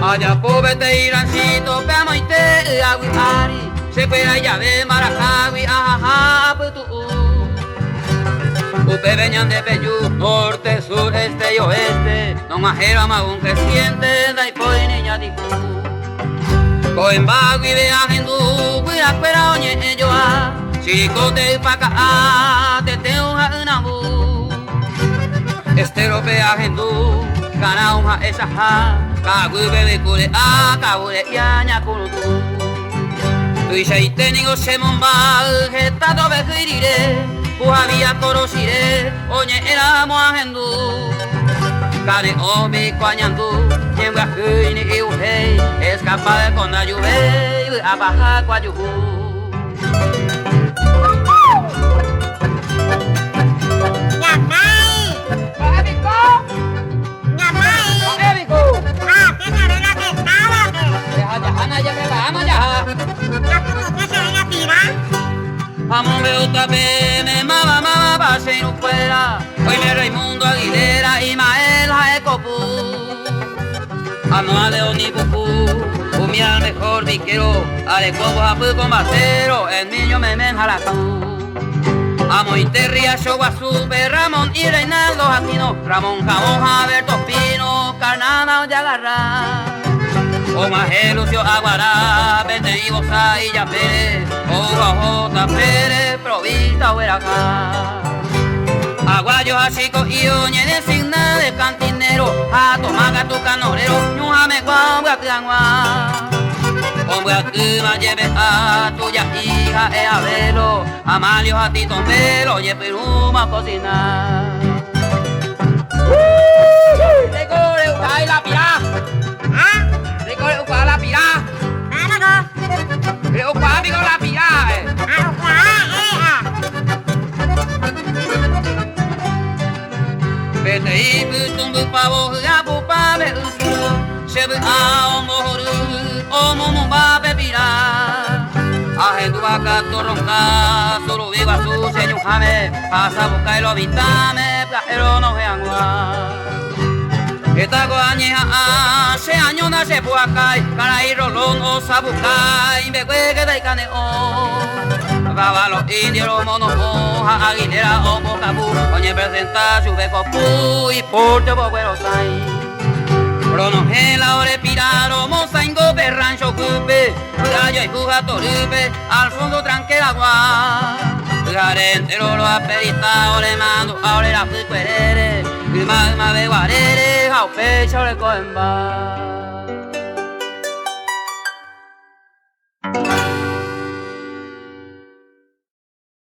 Allá pobete irancito, peamo y te aguitari, se puede llave maracawi, ajaja, putu. Upe veñan de Peyú, norte, sur, este y oeste, no majero amagún creciente, da y poi niña diku. Coembagui de agendú, cuida cuera oñe elloa, chicote paca, te teuja unamu. Esterope agendú, kana unja esaha, kagui bebe kule a, kabule yaña kunutu. Tuishaite nigo semombal, getato bejuirire, puhabia korosire, oñe era moagendú. Kane omi kuañandú, Yemga huini iuhei, escapa con la lluvia, abaja cuayuhu. Nyamai, Ebiko, nyamai. Ebiko. Ah, tiene arena pesada, Deja jana ya que vamos ya. ya como que se ven a tirar. Vamos veo tape, me mama pase no fuera. Hoy me Raimundo Aguilera y Mael Jaecopu. Ano de Onipupu, umi al mejor viquero, ale como apu combatero, el niño me menjalacu. Amo Interria, Shoguasupe, Ramón y Reinaldo Aquino, Ramón Jamón, Alberto Pino, Carnana Yagarra. Omaje Lucio Aguará, Vete y Bosa y Yapere, J. Pérez, Provista Hueracá. Aguayo, Achico y Oñe de Signa de Cantinero, a Tomaga tu canorero, Ñujame Guangua Tiangua. Guangua Tuma lleve a tuya hija e abuelo, Amalio a ti tombero, ye Peruma cocinar. Recorre Ucay la pirá, Ah, recorre Ucay la pirá, mana ko? Ucay amigo la pirá, Ah, ah. Vete y putumbu pavo, ya pupa me usu, se ve a omoru, omomba pepira. Ajendu vaca torronca, solo viva su señor jame, pasa busca y lo vintame, pero no vean guá. Esta guañeja, se añona se puacay, cara y rolón o sabucay, me cueque de caneo. Baba los indios, los monos, hoja, aguilera o bocabú, oñe presenta su beco pu y porte boguero sai. Pronongela ore piraro, mozaingo perrancho cupe, gallo y puja torupe, al fondo tranque agua. Garentero lo aperita, ore mando, ahora la fuicuerere, y magma de guarere, jau pecho le coemba.